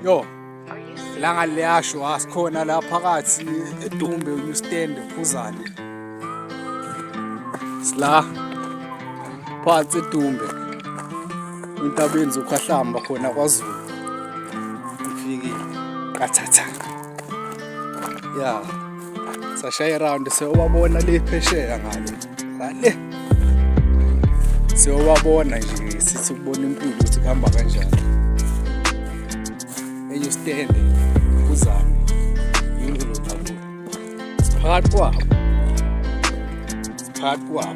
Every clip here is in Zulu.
Yo, langa liyasho asikhona la phakathi eDumbe New Stand ePhuzane. Sila phansi eDumbe. Intabeni zokhahlamba khona kwaZulu. Ufikile kathatha. Ya. Sashaya around sewabona le phesheya ngale. Ngale. Sewabona nje sithi ukubona impilo ukuthi kuhamba kanjani. New Stand ePhuzane. Yingulo nabo. Siphakathi kwabo. Siphakathi kwabo.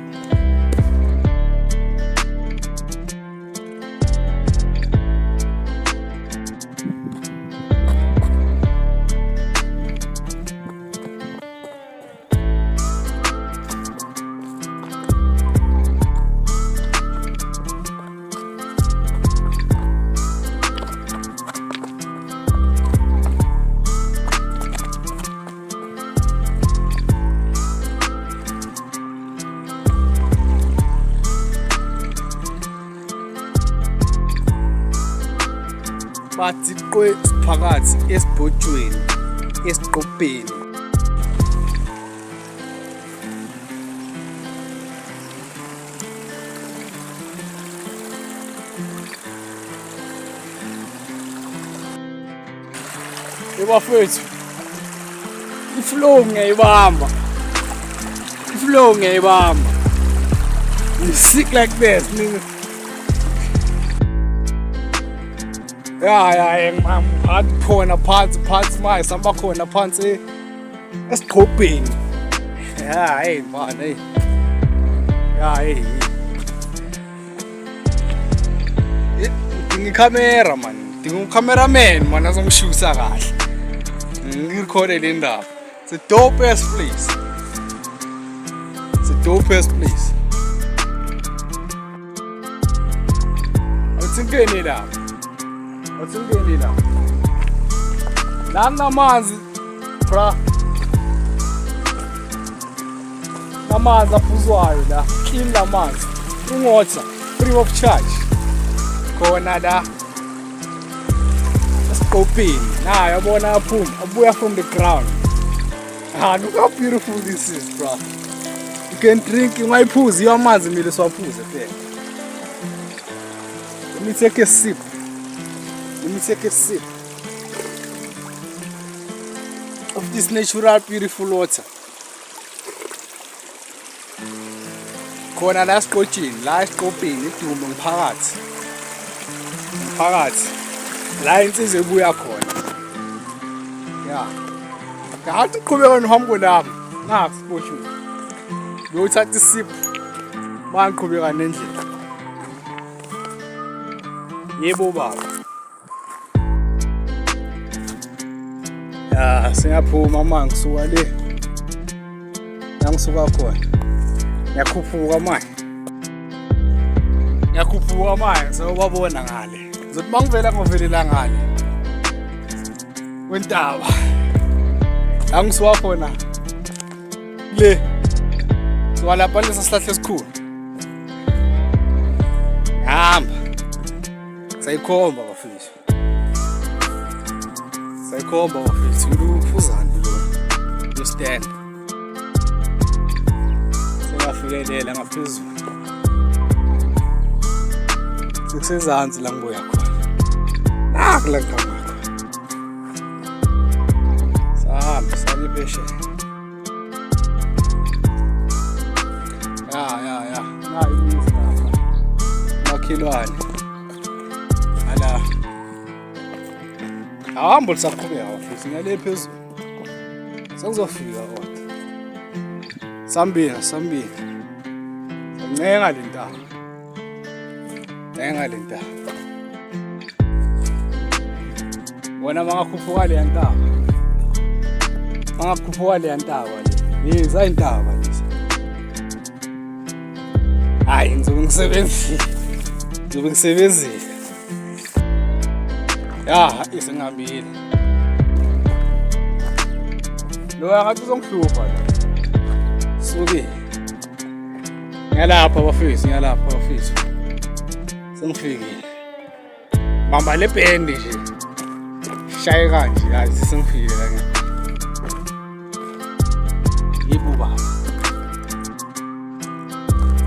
Bathi qwe siphakathi esibhotshweni esiqopheni ebafethu iflow ngiyayibamba you sick like this nigga. Yeah, ngiphathi khona phansi manje samba khona phansi esiqhobheni. Yeah, hey man, hey. Yeah, hey. Ngicamera man. Ngicameraman man azongishusa kahle. Ngirekhode le ndaba. It's a dope ass place. It's a dope ass place. Uthingeni la. Uthingeni la. La namanzi, bra. Namanzi aphuzwayo la. Clean namanzi. Water, free of charge. Khona la. Esqopini. Nah, yabona aphuma, abuya from the ground. Ah, look how beautiful this is, bro. You can drink ungayiphuzi amanzi mile siwaphuze phela. Let me take a sip. Of this natural beautiful water. Khona la siqotshini, la esiqopini iDumbe umphakathi. La insizwe ebuya khona. Yeah. Ngathi uqhubeka nohambo lami. Ngapha siboshwe. Ngiyothatha isipho. Mangiqhubeka nendlela. Yebo baba. Ya, siyaphuma manje ngisuka le. La ngisuka khona. Ngiyakhuphuka manje. Sewabona ngale. Ngizothi mangivela ngovelela ngale. Wentaba. La ngisuka khona. Le. Swalapha lesa sihlahla esikhulu. Hamba. Sayikhomba bafethu. Uphuzane lo. You stand. Sengafikelela ngaphezulu. Sikusezansi la ngibuya khona. Kula ngikhamaka. Sahamba beshe. Ya. Nayi imizi lapha. Makhilwane. Ala. Ahamba lisaqhubeka futhi ngale phezulu. Sengizofika kodwa. Sambini. Ncenga le ntaba. Wona mangakhuphuka le ntaba. Yiza intaba lezi. Hayi ngizobe ngisebenzile. Ya, isengihambile. Lo ngathi uzongihlupha la. Suki. Ngiyalapha bafethu. Sengifikile. Bamba le band nje. ngishaye kanje hayi sengifike la ke. Yebo baba.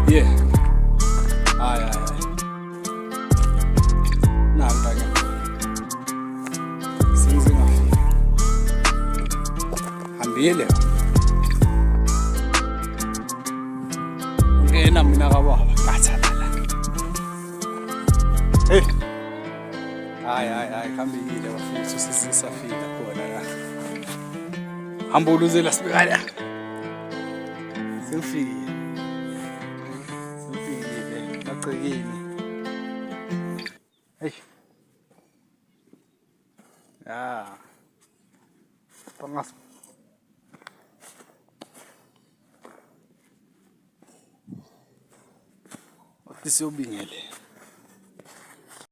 Yeah. Hayi. Nanta ke. Sengizingafika. Hambile. Ngena mina ka baba bathatha. Hey. Hayi khambile bafethu sisafika khona la. Hamba uluzela sibeka la. Sengifike. Bacekile. Hey. Pangas. Wathi siyobingele.